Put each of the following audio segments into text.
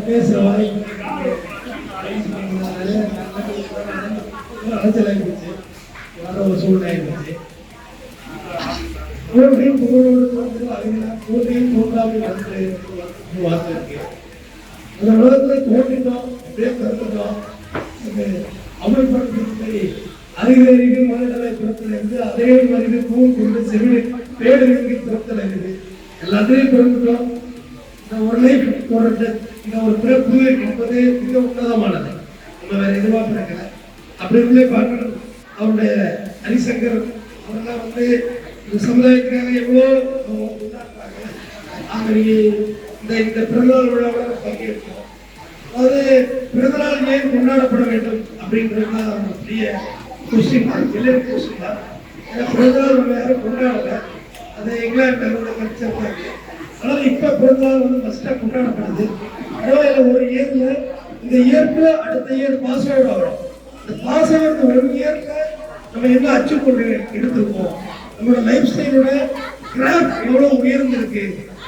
பேசுற வாய்ப்பு அலைச்சல் ஆகிடுச்சு, வர ஒரு சூழ்நிலை ஆகிடுச்சு. போட்டியும் புகழோடு போட்டியும் தோன்றாமல் வந்து வார்த்தை இருக்கு. அந்த உலகத்துல தோன்றிட்டோம், அப்படியே பிறந்துட்டோம். அமல்படுத்தி அறிவு மனிதனை பிறத்தல் இருக்குது. அதே மாதிரி பூ கொண்டு செவி பேடறிவு பிறத்தல் இருக்குது. எல்லாத்தையும் பிறந்துட்டோம். இந்த ஒரு லைஃப் ஒரு இந்த ஒரு பிறப்பு என்பது மிக உன்னதமானது. நம்ம வேற எதுவா பிறக்கல. அப்படி இருந்தே பார்க்கணும். அவருடைய ஹரிசங்கர் அவரெல்லாம் வந்து இந்த சமுதாயத்துக்காக எவ்வளோ இந்த பிறந்தநாள் விழாவில் பங்கேற்கிறோம். அதாவது பிறந்தநாள் ஏன் கொண்டாடப்பட வேண்டும் அப்படின்றதுதான் ஒரு பெரிய கொஸ்டின் தான், எல்லோரும் கொஸ்டின் தான். ஏன்னா பிறந்தநாள் நம்ம யாரும் கொண்டாடல, அது இங்கிலாந்து கல்ச்சர் தான் இருக்கு. ஆனால் இப்போ பிறந்தநாள் வந்து ஃபஸ்ட்டாக கொண்டாடப்படுது. பரவாயில்ல, ஒரு இயர்ல இந்த இயர்க்கு அடுத்த இயர் பாஸ் அவுட் ஆகிறோம். இந்த பாஸ் அவுட் ஒரு இயர்ல நம்ம என்ன அச்சீவ் கொண்டு எடுத்திருக்கோம், நம்மளோட லைஃப் ஸ்டைலோட கிராஃப்ட் எவ்வளோ உயர்ந்திருக்கு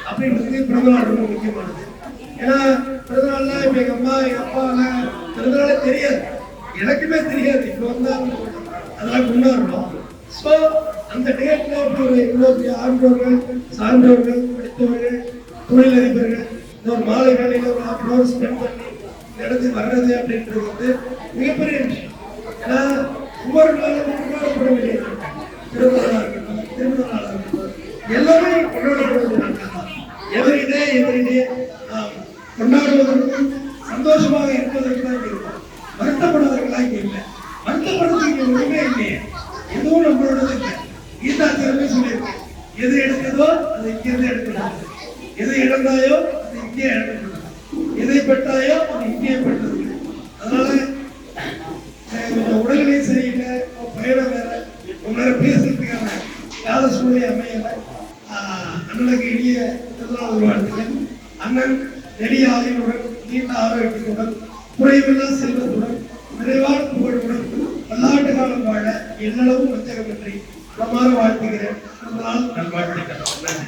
அப்படின்றது பிறந்தநாள் ரொம்ப முக்கியமானது. ஏன்னா பிறந்தநாள்லாம் இப்போ எங்கள் அம்மா எங்கள் அப்பாலாம் பிறந்தநாளே தெரியாது, எனக்குமே தெரியாது. இப்போ வந்தால் அதெல்லாம் கொண்டாடுறோம். ஸோ அந்த டேட்ல ஒரு இவ்வளோ பெரிய ஆண்டோர்கள், சான்றோர்கள், படித்தவர்கள், தொழிலதிபர்கள் இந்த ஒரு மாலை வேலையில் ஒரு ஹாஃப் அன் ஹவர் ஸ்பெண்ட் பண்ணி இந்த இடத்துக்கு வர்றது அப்படின்றது வந்து மிகப்பெரிய விஷயம். ஏன்னா ஒவ்வொரு நாளும் கொண்டாடப்பட வேண்டிய பிறந்த நாளாக இருக்கட்டும், திருமண நாளாக இருக்கட்டும், எல்லாமே கொண்டாடப்பட வேண்டிய நாட்கள் தான். எவரிடே கொண்டாடுவதற்கும் சந்தோஷமாக இருப்பதற்கு தான் இருக்கும். வருத்தப்படுவதற்கெல்லாம் இங்கே இல்லை. வருத்தப்படுறதுக்கு ஒன்றுமே இல்லையே, எதுவும் நம்மளோடது இல்லை. கீதாச்சாரமே சொல்லியிருக்கேன், எது எடுத்ததோ அது இங்கிருந்து எடுக்கணும், எது இழந்தாயோ அது இங்கே இழக்கணும், எதை பெற்றாயோ அது இங்கே பெற்றது. அதனால கொஞ்சம் உடல்நிலை சரியில்லை, பயணம் வேற, ரொம்ப நேரம் பேசுறதுக்கான கால சூழ்நிலை அமையல. அண்ணனுக்கு இனிய திருநாள் வாழ்த்துக்கள். அண்ணன் நெடிய ஆயுளுடன், நீண்ட ஆரோக்கியத்துடன், குறைவில்லா செல்வத்துடன், நிறைவான புகழுடன் பல்லாண்டு காலம் வாழ எல்லளவும் வஞ்சகமின்றி பிரமாண வாழ்த்துகிறேன். நல்வாழ்த்துக்கள். நன்றி.